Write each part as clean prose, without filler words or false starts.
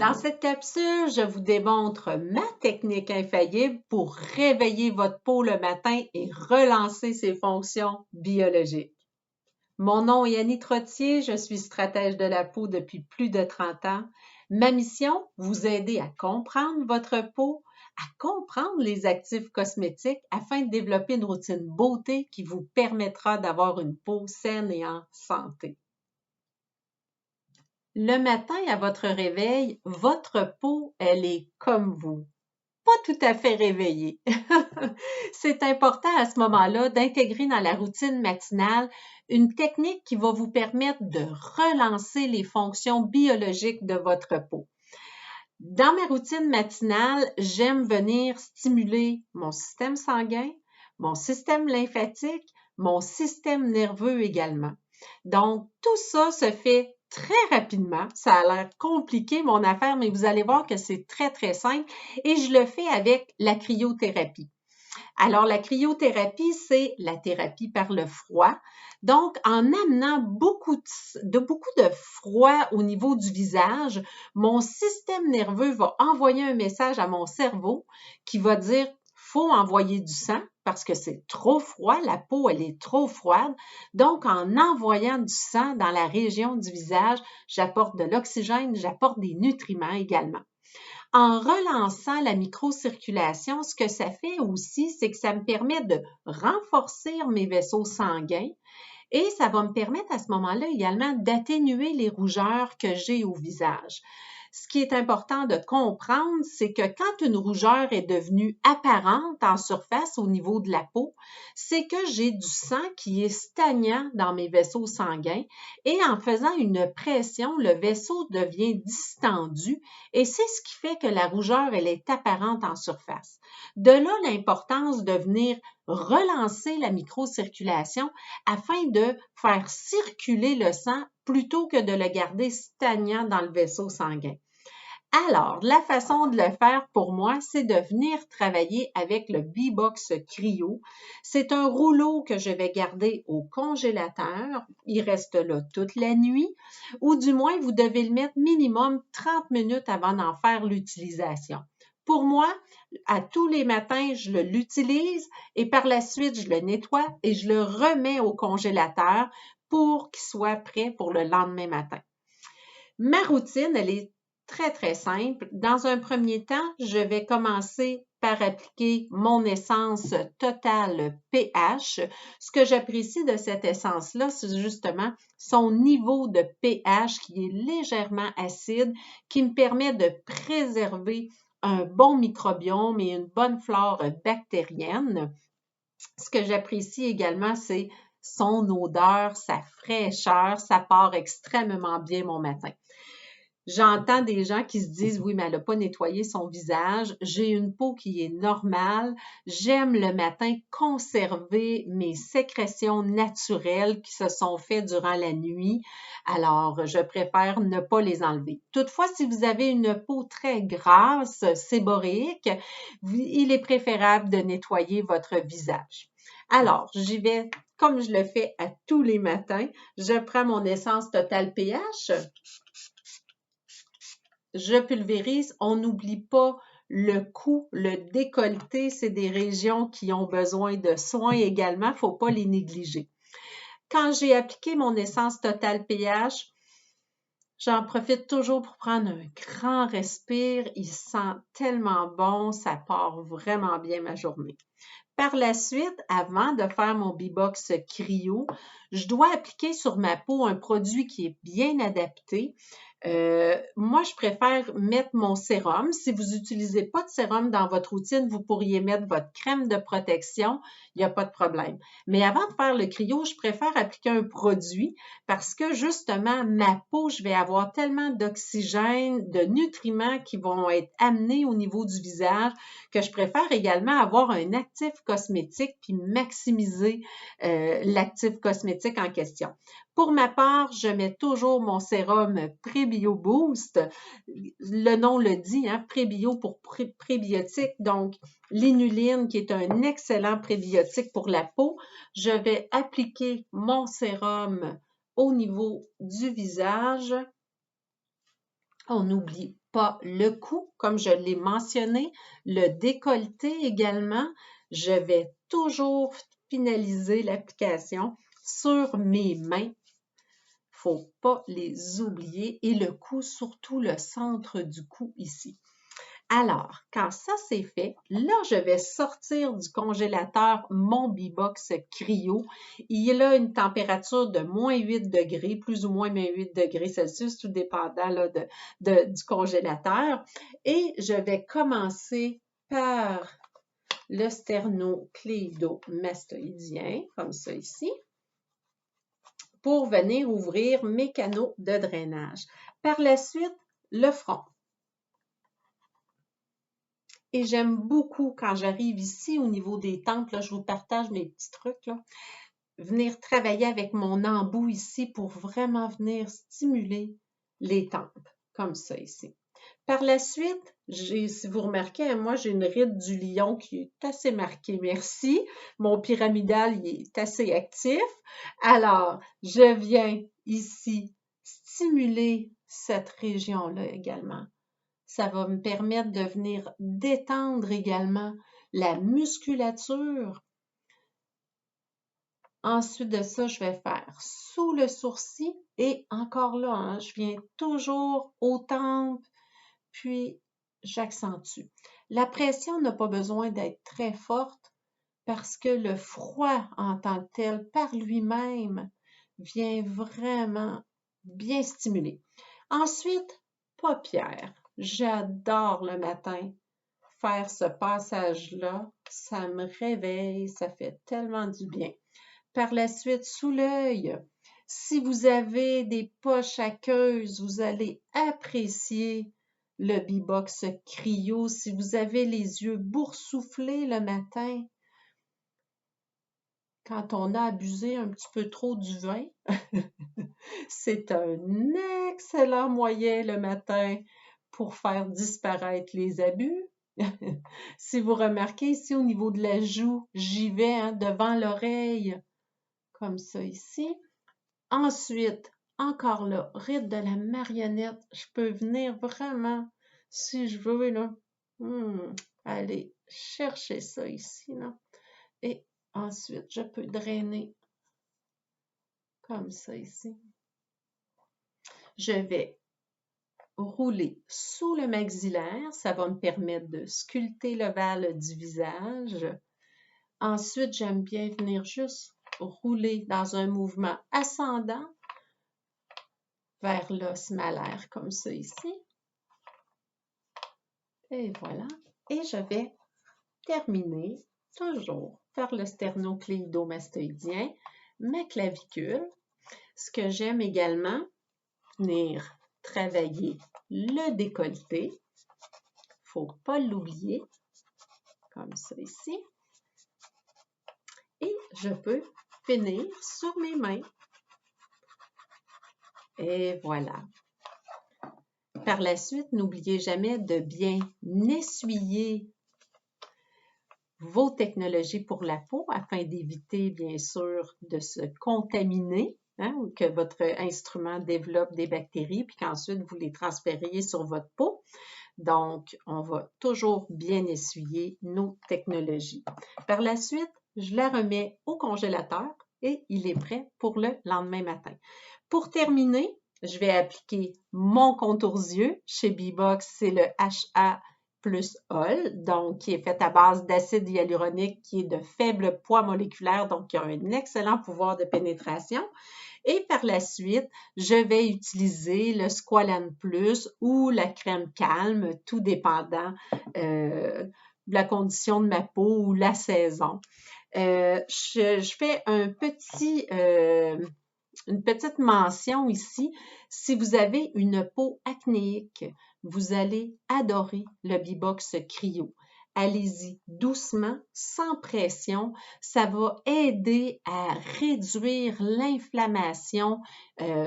Dans cette capsule, je vous démontre ma technique infaillible pour réveiller votre peau le matin et relancer ses fonctions biologiques. Mon nom est Annie Trottier, je suis stratège de la peau depuis plus de 30 ans. Ma mission, vous aider à comprendre votre peau, à comprendre les actifs cosmétiques afin de développer une routine beauté qui vous permettra d'avoir une peau saine et en santé. Le matin, à votre réveil, votre peau, elle est comme vous, pas tout à fait réveillée. C'est important à ce moment-là d'intégrer dans la routine matinale une technique qui va vous permettre de relancer les fonctions biologiques de votre peau. Dans ma routine matinale, j'aime venir stimuler mon système sanguin, mon système lymphatique, mon système nerveux également. Donc, tout ça se fait très rapidement. Ça a l'air compliqué, mon affaire, mais vous allez voir que c'est très, très simple et je le fais avec la cryothérapie. Alors, la cryothérapie, c'est la thérapie par le froid. Donc, en amenant beaucoup de froid au niveau du visage, mon système nerveux va envoyer un message à mon cerveau qui va dire faut envoyer du sang parce que c'est trop froid, la peau, elle est trop froide. Donc, en envoyant du sang dans la région du visage, j'apporte de l'oxygène, j'apporte des nutriments également. En relançant la microcirculation, ce que ça fait aussi, c'est que ça me permet de renforcer mes vaisseaux sanguins et ça va me permettre à ce moment-là également d'atténuer les rougeurs que j'ai au visage. Ce qui est important de comprendre, c'est que quand une rougeur est devenue apparente en surface au niveau de la peau, c'est que j'ai du sang qui est stagnant dans mes vaisseaux sanguins et en faisant une pression, le vaisseau devient distendu et c'est ce qui fait que la rougeur, elle est apparente en surface. De là l'importance de venir relancer la microcirculation afin de faire circuler le sang plutôt que de le garder stagnant dans le vaisseau sanguin. Alors, la façon de le faire pour moi, c'est de venir travailler avec le B-Box Cryo. C'est un rouleau que je vais garder au congélateur. Il reste là toute la nuit, ou du moins, vous devez le mettre minimum 30 minutes avant d'en faire l'utilisation. Pour moi, à tous les matins, je l'utilise et par la suite, je le nettoie et je le remets au congélateur pour qu'il soit prêt pour le lendemain matin. Ma routine, elle est très, très simple. Dans un premier temps, je vais commencer par appliquer mon essence totale pH. Ce que j'apprécie de cette essence-là, c'est justement son niveau de pH qui est légèrement acide, qui me permet de préserver un bon microbiome et une bonne flore bactérienne. Ce que j'apprécie également, c'est son odeur, sa fraîcheur, ça part extrêmement bien mon matin. J'entends des gens qui se disent, oui, mais elle n'a pas nettoyé son visage. J'ai une peau qui est normale. J'aime le matin conserver mes sécrétions naturelles qui se sont faites durant la nuit. Alors, je préfère ne pas les enlever. Toutefois, si vous avez une peau très grasse, séboréique, il est préférable de nettoyer votre visage. Alors, j'y vais comme je le fais à tous les matins. Je prends mon essence Total pH. Je pulvérise. On n'oublie pas le cou, le décolleté, c'est des régions qui ont besoin de soins également. Il ne faut pas les négliger. Quand j'ai appliqué mon essence Total pH, j'en profite toujours pour prendre un grand respire. Il sent tellement bon, ça part vraiment bien ma journée. Par la suite, avant de faire mon B-Box Cryo, je dois appliquer sur ma peau un produit qui est bien adapté. Moi, je préfère mettre mon sérum. Si vous n'utilisez pas de sérum dans votre routine, vous pourriez mettre votre crème de protection. Il n'y a pas de problème. Mais avant de faire le cryo, je préfère appliquer un produit parce que justement, ma peau, je vais avoir tellement d'oxygène, de nutriments qui vont être amenés au niveau du visage que je préfère également avoir un actif cosmétique puis maximiser l'actif cosmétique en question. Pour ma part, je mets toujours mon sérum Prébio Boost. Le nom le dit, hein, Prébio pour prébiotique. Donc, l'inuline qui est un excellent prébiotique pour la peau. Je vais appliquer mon sérum au niveau du visage. On n'oublie pas le cou, comme je l'ai mentionné, le décolleté également. Je vais toujours finaliser l'application sur mes mains. Faut pas les oublier. Et le cou, surtout le centre du cou ici. Alors, quand ça c'est fait, là, je vais sortir du congélateur mon B-Box Cryo. Il a une température de moins 8 degrés, plus ou moins 8 degrés Celsius, tout dépendant là, du congélateur. Et je vais commencer par le sternocléidomastoïdien, comme ça ici, pour venir ouvrir mes canaux de drainage. Par la suite, le front. Et j'aime beaucoup quand j'arrive ici au niveau des tempes, là, je vous partage mes petits trucs, là, venir travailler avec mon embout ici pour vraiment venir stimuler les tempes, comme ça ici. Par la suite, si vous remarquez, moi j'ai une ride du lion qui est assez marquée, merci. Mon pyramidal, il est assez actif. Alors, je viens ici stimuler cette région-là également. Ça va me permettre de venir détendre également la musculature. Ensuite de ça, je vais faire sous le sourcil et encore là, hein, je viens toujours aux tempes, puis j'accentue. La pression n'a pas besoin d'être très forte parce que le froid en tant que tel, par lui-même, vient vraiment bien stimuler. Ensuite, paupières. J'adore le matin faire ce passage-là. Ça me réveille, ça fait tellement du bien. Par la suite, sous l'œil. Si vous avez des poches aqueuses, vous allez apprécier le B-Box Cryo. Si vous avez les yeux boursouflés le matin, quand on a abusé un petit peu trop du vin, c'est un excellent moyen le matin pour faire disparaître les abus. Si vous remarquez ici au niveau de la joue, j'y vais hein, devant l'oreille, comme ça ici. Ensuite, encore là, ride de la marionnette, je peux venir vraiment, si je veux, là, aller chercher ça ici, là. Et ensuite, je peux drainer comme ça ici. Je vais rouler sous le maxillaire, ça va me permettre de sculpter l'ovale du visage. Ensuite, j'aime bien venir juste rouler dans un mouvement ascendant vers l'os malaire, comme ça ici. Et voilà. Et je vais terminer toujours par le sternocléidomastoïdien, ma clavicule. Ce que j'aime également, venir travailler le décolleté. Faut pas l'oublier, comme ça ici. Et je peux finir sur mes mains. Et voilà. Par la suite, n'oubliez jamais de bien essuyer vos technologies pour la peau afin d'éviter, bien sûr, de se contaminer, hein, ou que votre instrument développe des bactéries, puis qu'ensuite vous les transfériez sur votre peau. Donc, on va toujours bien essuyer nos technologies. Par la suite, je la remets au congélateur et il est prêt pour le lendemain matin. Pour terminer, je vais appliquer mon contour yeux. Chez B-Box, c'est le HA plus Ol, donc qui est fait à base d'acide hyaluronique qui est de faible poids moléculaire, donc qui a un excellent pouvoir de pénétration. Et par la suite, je vais utiliser le Squalane Plus ou la crème calme, tout dépendant de la condition de ma peau ou la saison. Je fais une petite mention ici. Si vous avez une peau acnéique, vous allez adorer le B-Box Cryo. Allez-y doucement, sans pression. Ça va aider à réduire l'inflammation.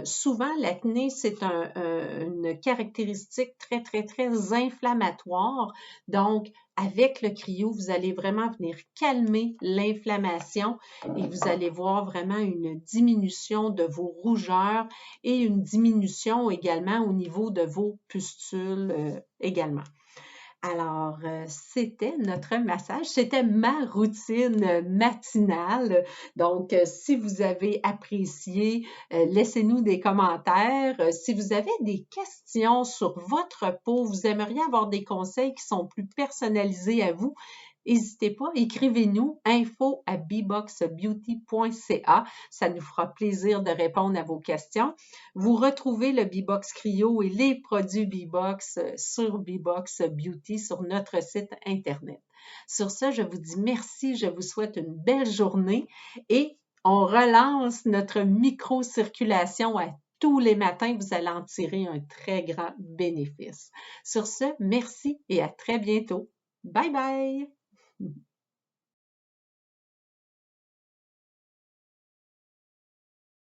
Souvent, l'acné, c'est une caractéristique très, très, très inflammatoire. Donc, avec le cryo, vous allez vraiment venir calmer l'inflammation et vous allez voir vraiment une diminution de vos rougeurs et une diminution également au niveau de vos pustules également. Alors, c'était notre massage, c'était ma routine matinale. Donc, si vous avez apprécié, laissez-nous des commentaires. Si vous avez des questions sur votre peau, vous aimeriez avoir des conseils qui sont plus personnalisés à vous, n'hésitez pas, écrivez-nous info@bboxbeauty.ca. Ça nous fera plaisir de répondre à vos questions. Vous retrouvez le B-Box Cryo et les produits B-Box sur B-Box Beauty sur notre site Internet. Sur ce, je vous dis merci, je vous souhaite une belle journée et on relance notre microcirculation à tous les matins. Vous allez en tirer un très grand bénéfice. Sur ce, merci et à très bientôt. Bye bye!